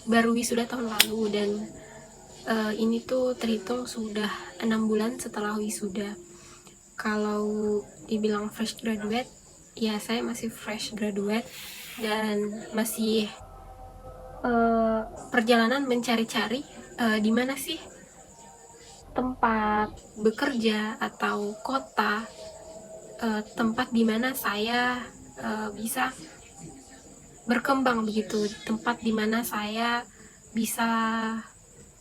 baru wisuda tahun lalu, dan ini tuh terhitung sudah 6 bulan setelah wisuda. Kalau dibilang fresh graduate, ya saya masih fresh graduate dan masih perjalanan mencari-cari di mana sih tempat bekerja atau kota, tempat di mana saya bisa berkembang begitu, tempat di mana saya bisa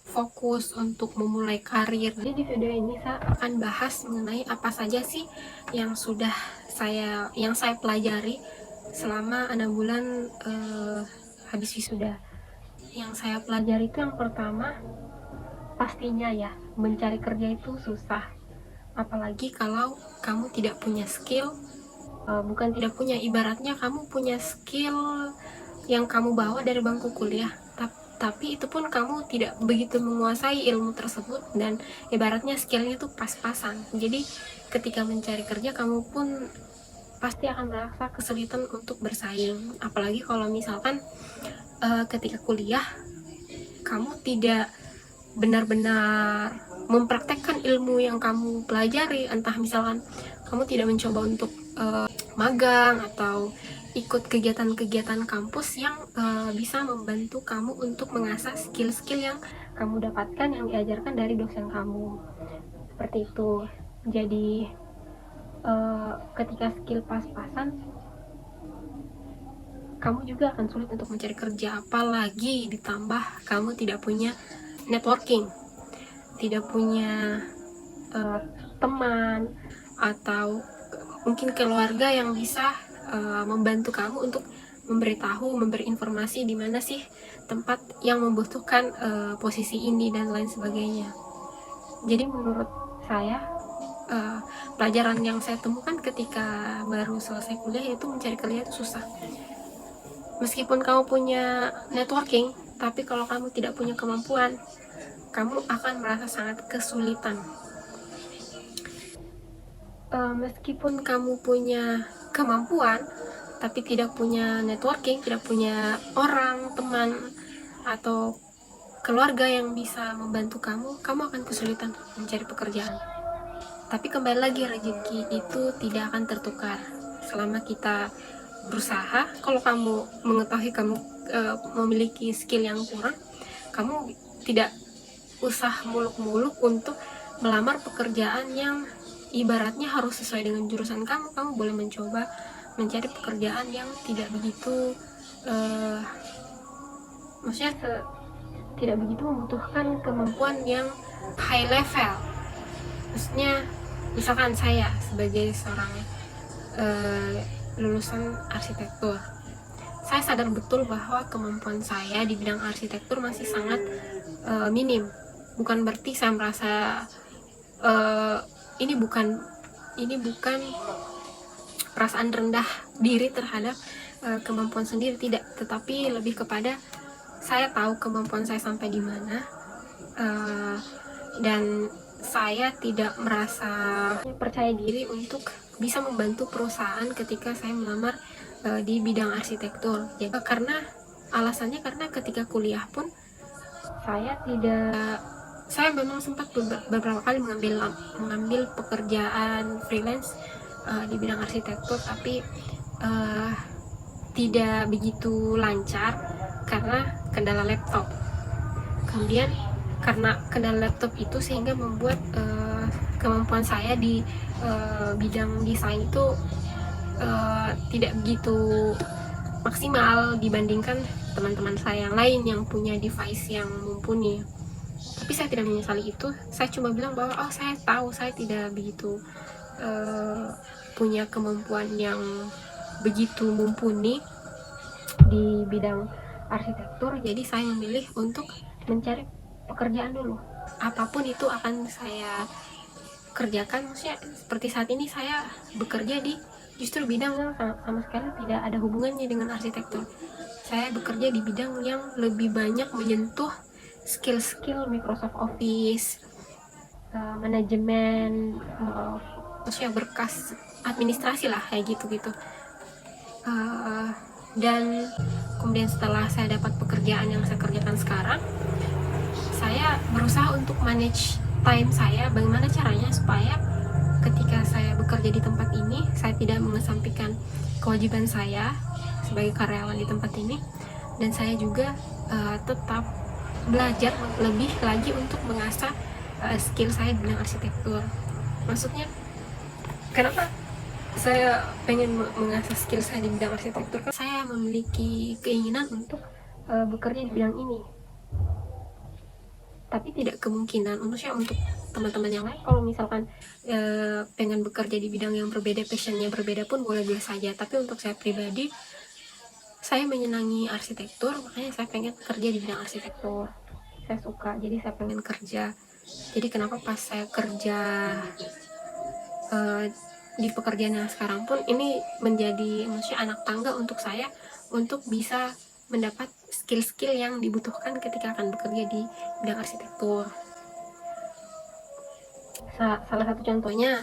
fokus untuk memulai karir. Jadi di video ini saya akan bahas mengenai apa saja sih yang saya pelajari selama 6 bulan habis wisuda. Yang saya pelajari itu yang pertama, pastinya ya, mencari kerja itu susah. Apalagi kalau kamu tidak punya skill, bukan tidak punya, ibaratnya kamu punya skill yang kamu bawa dari bangku kuliah, tapi itu pun kamu tidak begitu menguasai ilmu tersebut, dan ibaratnya skillnya tuh pas-pasan. Jadi ketika mencari kerja kamu pun pasti akan merasa kesulitan untuk bersaing. Apalagi kalau misalkan ketika kuliah kamu tidak benar-benar mempraktekkan ilmu yang kamu pelajari, entah misalkan kamu tidak mencoba untuk magang atau ikut kegiatan-kegiatan kampus yang bisa membantu kamu untuk mengasah skill-skill yang kamu dapatkan, yang diajarkan dari dosen kamu, seperti itu. Jadi ketika skill pas-pasan, kamu juga akan sulit untuk mencari kerja. Apalagi ditambah kamu tidak punya networking, tidak punya teman atau mungkin keluarga yang bisa membantu kamu untuk memberi informasi di mana sih tempat yang membutuhkan posisi ini dan lain sebagainya. Jadi menurut saya pelajaran yang saya temukan ketika baru selesai kuliah yaitu mencari kerja itu susah. Meskipun kamu punya networking, tapi kalau kamu tidak punya kemampuan, kamu akan merasa sangat kesulitan. Meskipun kamu punya kemampuan tapi tidak punya networking, tidak punya orang, teman, atau keluarga yang bisa membantu kamu, kamu akan kesulitan mencari pekerjaan. Tapi kembali lagi, rezeki itu tidak akan tertukar selama kita berusaha. Kalau kamu mengetahui kamu memiliki skill yang kurang, kamu tidak usah muluk-muluk untuk melamar pekerjaan yang ibaratnya harus sesuai dengan jurusan kamu. Kamu boleh mencoba mencari pekerjaan yang tidak begitu maksudnya tidak begitu membutuhkan kemampuan yang high level. Maksudnya misalkan saya sebagai seorang lulusan arsitektur, saya sadar betul bahwa kemampuan saya di bidang arsitektur masih sangat minim. Bukan berarti saya merasa ini bukan perasaan rendah diri terhadap kemampuan sendiri, tidak, tetapi lebih kepada saya tahu kemampuan saya sampai di mana, dan saya tidak merasa percaya diri untuk bisa membantu perusahaan ketika saya melamar di bidang arsitektur. Jadi alasannya karena ketika kuliah pun saya memang sempat beberapa kali mengambil pekerjaan freelance di bidang arsitektur, tapi tidak begitu lancar karena kendala laptop. Kemudian karena kendala laptop itu sehingga membuat kemampuan saya di bidang desain itu tidak begitu maksimal dibandingkan teman-teman saya yang lain yang punya device yang mumpuni. Tapi saya tidak menyesali itu. Saya cuma bilang bahwa saya tahu saya tidak begitu punya kemampuan yang begitu mumpuni di bidang arsitektur. Jadi saya memilih untuk mencari pekerjaan dulu. Apapun itu akan saya kerjakan. Maksudnya seperti saat ini saya bekerja di justru bidang yang sama sekali tidak ada hubungannya dengan arsitektur. Saya bekerja di bidang yang lebih banyak menyentuh skill-skill Microsoft Office, manajemen, maksudnya berkas administrasi lah, kayak gitu-gitu. Dan kemudian setelah saya dapat pekerjaan yang saya kerjakan berusaha untuk manage time saya, bagaimana caranya supaya ketika saya bekerja di tempat ini saya tidak mengesampingkan kewajiban saya sebagai karyawan di tempat ini, dan saya juga tetap belajar lebih lagi untuk mengasah skill saya di bidang arsitektur. Maksudnya kenapa saya pengen mengasah skill saya di bidang arsitektur? Kan saya memiliki keinginan untuk bekerja di bidang ini, tapi tidak kemungkinan untuk teman-teman yang lain kalau misalkan pengen bekerja di bidang yang berbeda, passionnya berbeda pun boleh-boleh saja. Tapi untuk saya pribadi, saya menyenangi arsitektur, makanya saya pengen kerja di bidang arsitektur. Saya suka, jadi saya pengen kerja. Jadi kenapa pas saya kerja di pekerjaan yang sekarang pun ini menjadi maksudnya anak tangga untuk saya untuk bisa mendapat skill-skill yang dibutuhkan ketika akan bekerja di bidang arsitektur. Salah satu contohnya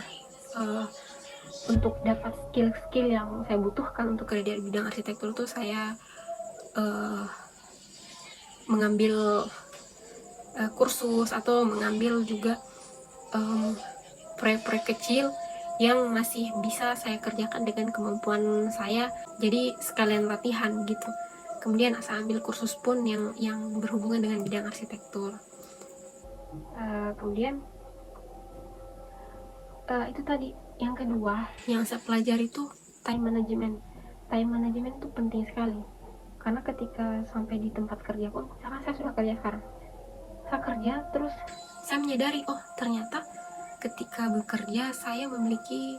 untuk dapat skill-skill yang saya butuhkan untuk kerja di bidang arsitektur itu saya mengambil kursus atau mengambil juga proyek-proyek kecil yang masih bisa saya kerjakan dengan kemampuan saya, jadi sekalian latihan gitu. Kemudian saya ambil kursus pun yang berhubungan dengan bidang arsitektur. Kemudian itu tadi yang kedua yang saya pelajari itu time management. Time management itu penting sekali, karena ketika sampai di tempat kerja pun, misalkan saya sudah kerja sekarang, saya kerja terus saya menyadari, oh ternyata ketika bekerja saya memiliki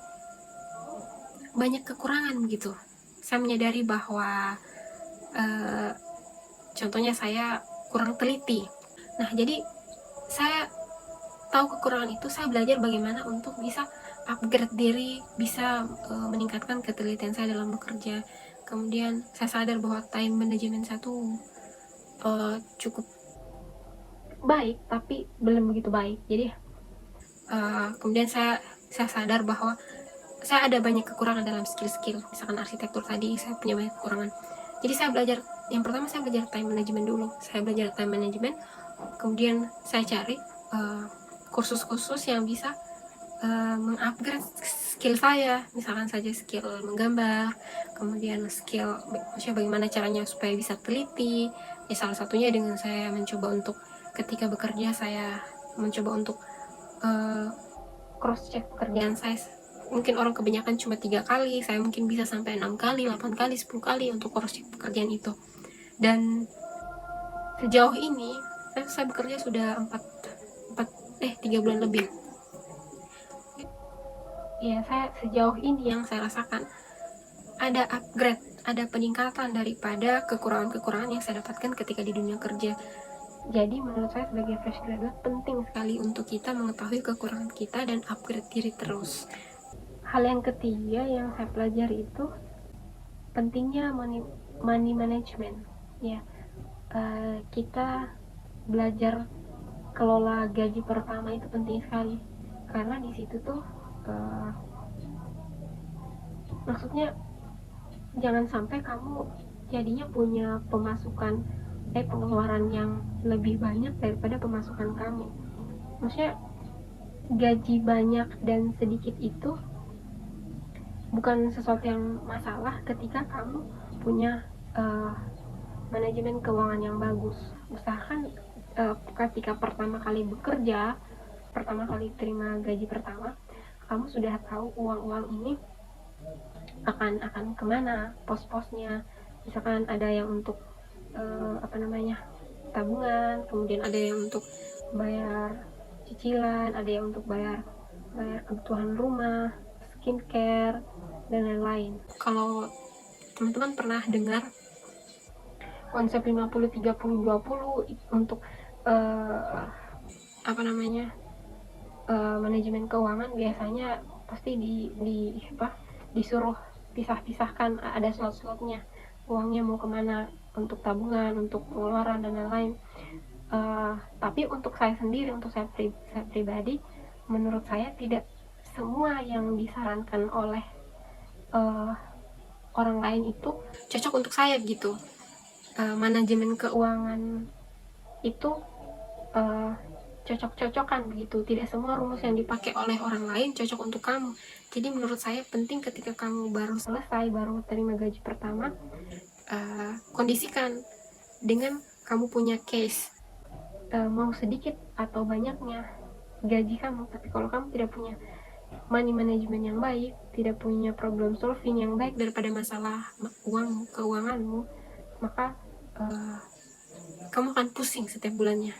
banyak kekurangan gitu. Saya menyadari bahwa contohnya saya kurang teliti. Nah, jadi saya tahu kekurangan itu, saya belajar bagaimana untuk bisa upgrade diri, bisa meningkatkan ketelitian saya dalam bekerja. Kemudian saya sadar bahwa time management saya tuh cukup baik, tapi belum begitu baik. Jadi kemudian saya sadar bahwa saya ada banyak kekurangan dalam skill-skill, misalkan arsitektur tadi saya punya banyak kekurangan. Jadi saya belajar, yang pertama saya belajar time management dulu. Saya belajar time management, kemudian saya cari kursus-kursus yang bisa mengupgrade skill saya, misalkan saja skill menggambar, kemudian skill maksudnya bagaimana caranya supaya bisa teliti. Ya salah satunya dengan saya mencoba untuk ketika bekerja saya mencoba untuk cross check pekerjaan saya. Mungkin orang kebanyakan cuma 3 kali, saya mungkin bisa sampai 6 kali, 8 kali, 10 kali untuk cross check pekerjaan itu. Dan sejauh ini saya bekerja sudah 3 bulan lebih. Ya, saya sejauh ini yang saya rasakan ada upgrade, ada peningkatan daripada kekurangan-kekurangan yang saya dapatkan ketika di dunia kerja. Jadi menurut saya sebagai fresh graduate penting sekali untuk kita mengetahui kekurangan kita dan upgrade diri terus. Hal yang ketiga yang saya pelajari itu pentingnya money management. Ya, kita belajar kelola gaji pertama itu penting sekali, karena di situ tuh maksudnya jangan sampai kamu jadinya punya pengeluaran yang lebih banyak daripada pemasukan kamu. Maksudnya gaji banyak dan sedikit itu bukan sesuatu yang masalah ketika kamu punya manajemen keuangan yang bagus. Usahakan ketika pertama kali bekerja, pertama kali terima gaji pertama, kamu sudah tahu uang-uang ini akan kemana, pos-posnya. Misalkan ada yang untuk tabungan, kemudian ada yang untuk bayar cicilan, ada yang untuk bayar kebutuhan rumah, skincare, dan lain-lain. Kalau teman-teman pernah dengar konsep 50-30-20 untuk manajemen keuangan, biasanya pasti disuruh pisah-pisahkan, ada slot-slotnya, uangnya mau kemana, untuk tabungan, untuk pengeluaran, dan lain-lain. Tapi untuk saya sendiri, untuk saya pribadi, menurut saya tidak semua yang disarankan oleh orang lain itu cocok untuk saya gitu. Manajemen keuangan itu cocok-cocokan begitu. Tidak semua rumus yang dipakai oleh orang lain cocok untuk kamu. Jadi menurut saya penting ketika kamu baru selesai, baru terima gaji pertama, kondisikan dengan kamu punya case, mau sedikit atau banyaknya gaji kamu. Tapi kalau kamu tidak punya money management yang baik, tidak punya problem solving yang baik daripada masalah keuanganmu, maka kamu akan pusing setiap bulannya.